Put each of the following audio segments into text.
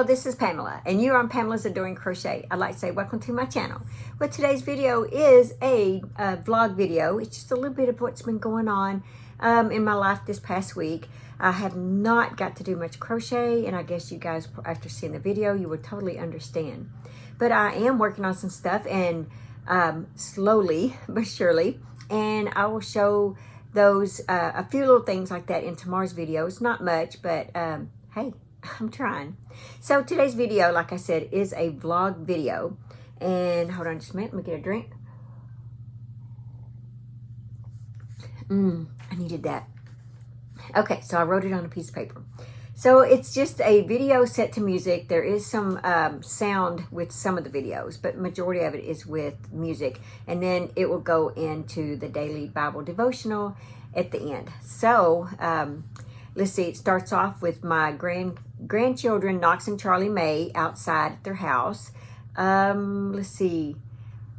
this is Pamela, and you're on Pamela's Adoring Crochet. I'd like to say welcome to my channel. Well, today's video is a vlog video. It's just a little bit of what's been going on in my life this past week. I have not got to do much crochet, and I guess you guys, after seeing the video, you would totally understand. But I am working on some stuff, and slowly but surely, and I will show those, a few little things like that in tomorrow's video. It's not much, but hey, I'm trying. So today's video, like I said, is a vlog video. And hold on just a minute, let me get a drink. I needed that. Okay, so I wrote it on a piece of paper. So it's just a video set to music. There is some sound with some of the videos, but majority of it is with music. And then it will go into the daily Bible devotional at the end. So let's see, it starts off with my grandchildren, Knox and Charlie May, outside at their house. Let's see.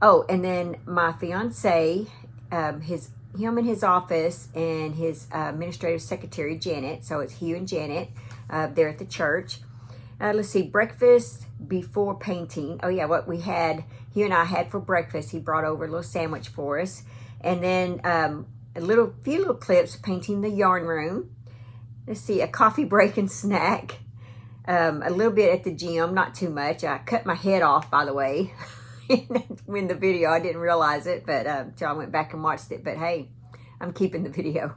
Oh, and then my fiance, him in his office, and his administrative secretary, Janet. So it's Hugh and Janet there at the church. Let's see, breakfast before painting. Oh yeah, what we had, Hugh and I had for breakfast, he brought over a little sandwich for us. And then a few little clips painting the yarn room. Let's see, a coffee break and snack. A little bit at the gym, not too much. I cut my head off, by the way, in the video. I didn't realize it, but until I went back and watched it. But hey, I'm keeping the video.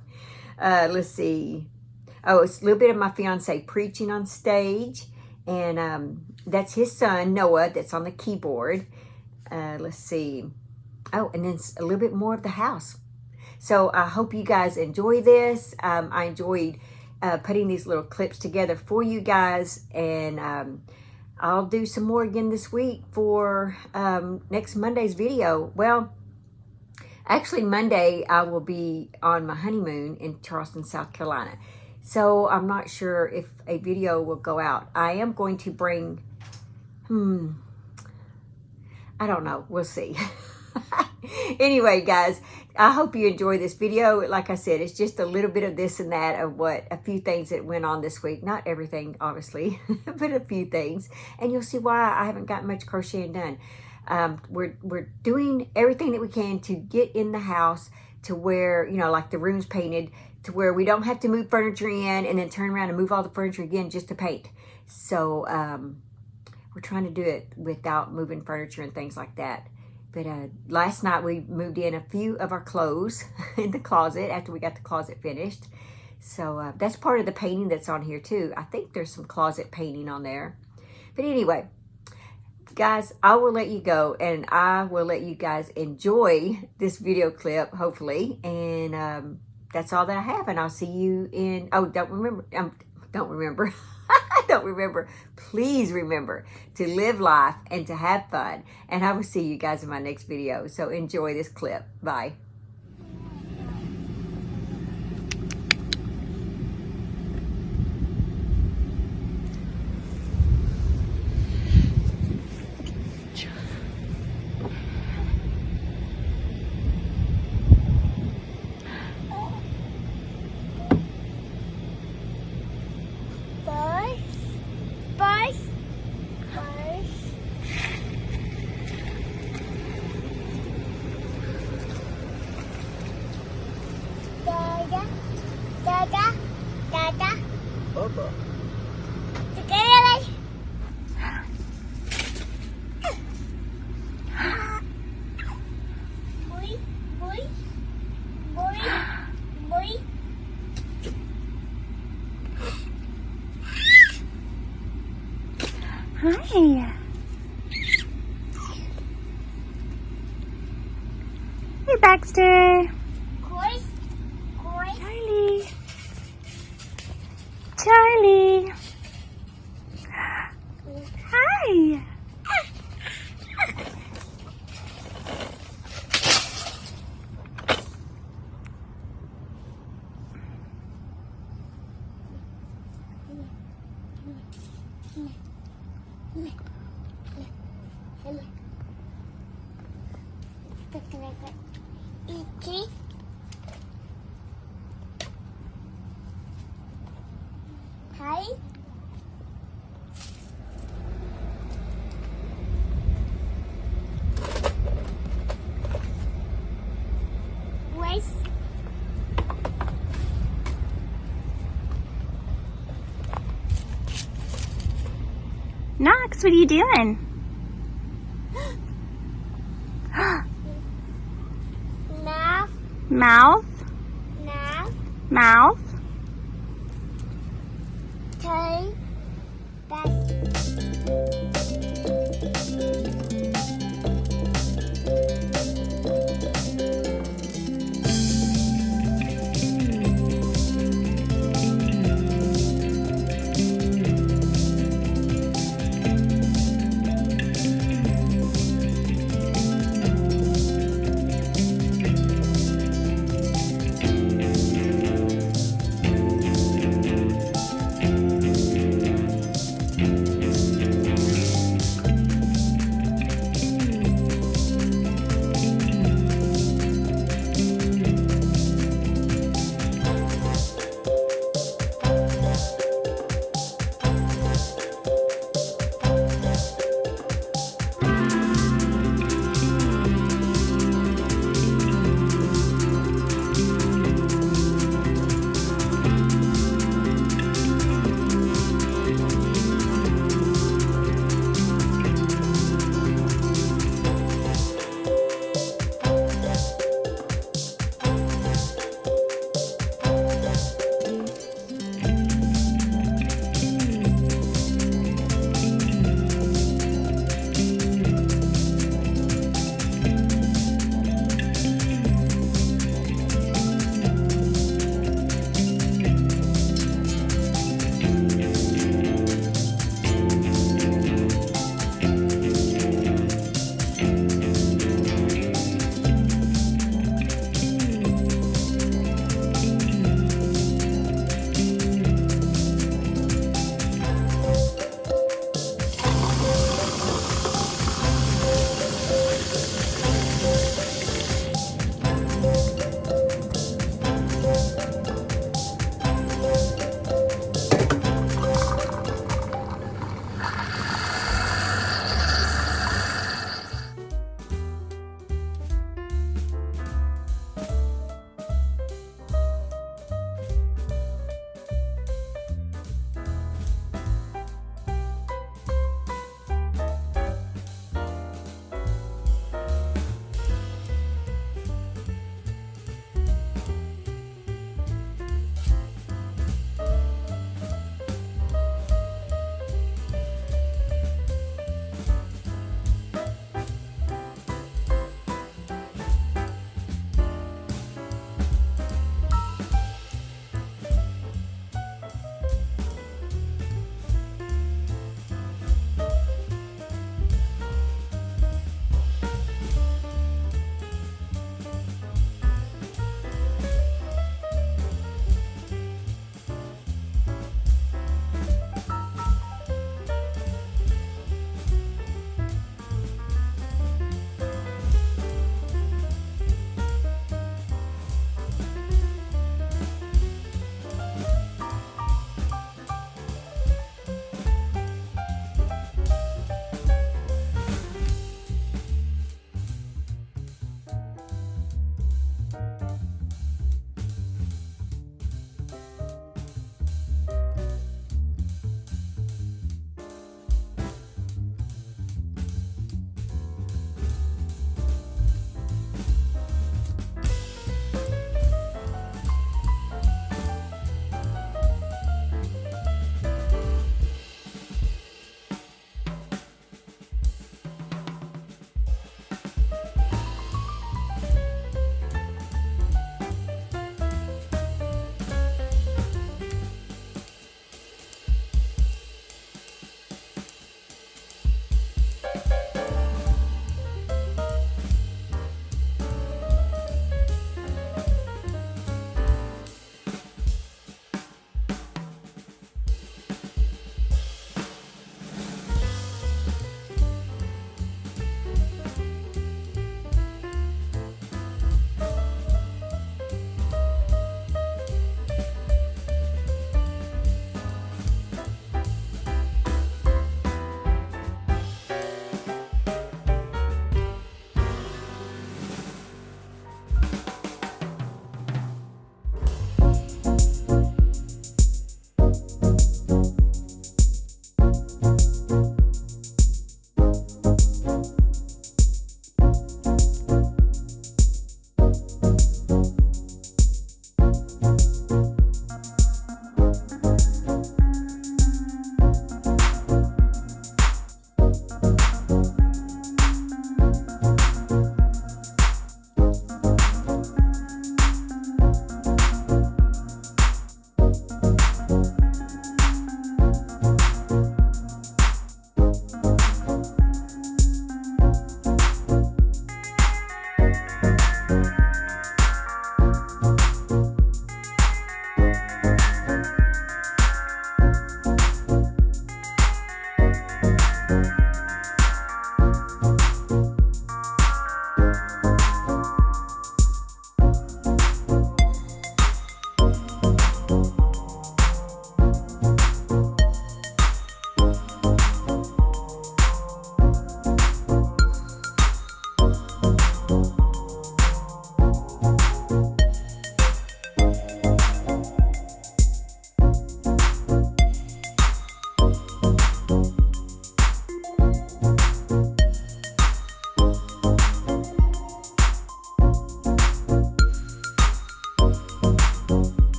Let's see. Oh, it's a little bit of my fiance preaching on stage. And that's his son, Noah, that's on the keyboard. Let's see. Oh, and then a little bit more of the house. So I hope you guys enjoy this. I enjoyed putting these little clips together for you guys, and I'll do some more again this week for next Monday's video. Well, actually Monday I will be on my honeymoon in Charleston, South Carolina, so I'm not sure if a video will go out. I am going to bring, I don't know, we'll see. Anyway, guys, I hope you enjoy this video. Like I said, it's just a little bit of this and that of a few things that went on this week. Not everything, obviously, but a few things. And you'll see why I haven't got much crocheting done. We're doing everything that we can to get in the house to where, you know, like the room's painted, to where we don't have to move furniture in and then turn around and move all the furniture again just to paint. So we're trying to do it without moving furniture and things like that. But last night we moved in a few of our clothes in the closet after we got the closet finished. So that's part of the painting that's on here too. I think there's some closet painting on there. But anyway, guys, I will let you go, and I will let you guys enjoy this video clip, hopefully. And that's all that I have. And I'll see you in, don't remember. Please remember to live life and to have fun. And I will see you guys in my next video. So enjoy this clip. Bye. Hi. Hey, Baxter. Charlie. Charlie. Hi. Hi. Knox, what are you doing? Mouth, Mouth, mouth, mouth. toe, back.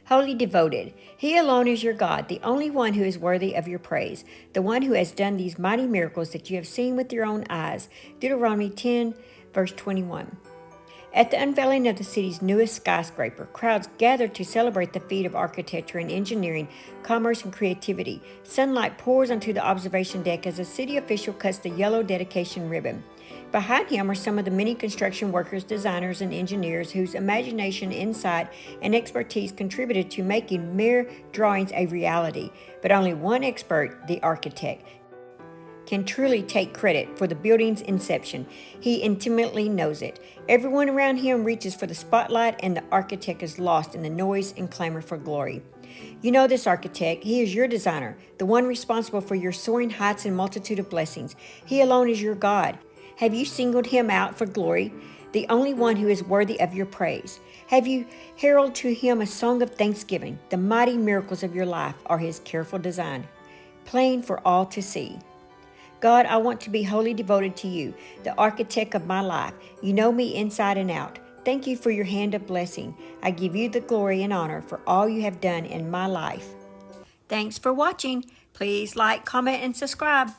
Wholly devoted. He alone is your God, the only one who is worthy of your praise, the one who has done these mighty miracles that you have seen with your own eyes. Deuteronomy 10, verse 21. At the unveiling of the city's newest skyscraper, crowds gathered to celebrate the feat of architecture and engineering, commerce, and creativity. Sunlight pours onto the observation deck as a city official cuts the yellow dedication ribbon. Behind him are some of the many construction workers, designers, and engineers whose imagination, insight, and expertise contributed to making mere drawings a reality. But only one expert, the architect, can truly take credit for the building's inception. He intimately knows it. Everyone around him reaches for the spotlight, and the architect is lost in the noise and clamor for glory. You know this architect. He is your designer, the one responsible for your soaring heights and multitude of blessings. He alone is your God. Have you singled him out for glory, the only one who is worthy of your praise? Have you heralded to him a song of thanksgiving? The mighty miracles of your life are his careful design, plain for all to see. God, I want to be wholly devoted to you, the architect of my life. You know me inside and out. Thank you for your hand of blessing. I give you the glory and honor for all you have done in my life. Thanks for watching. Please like, comment, and subscribe.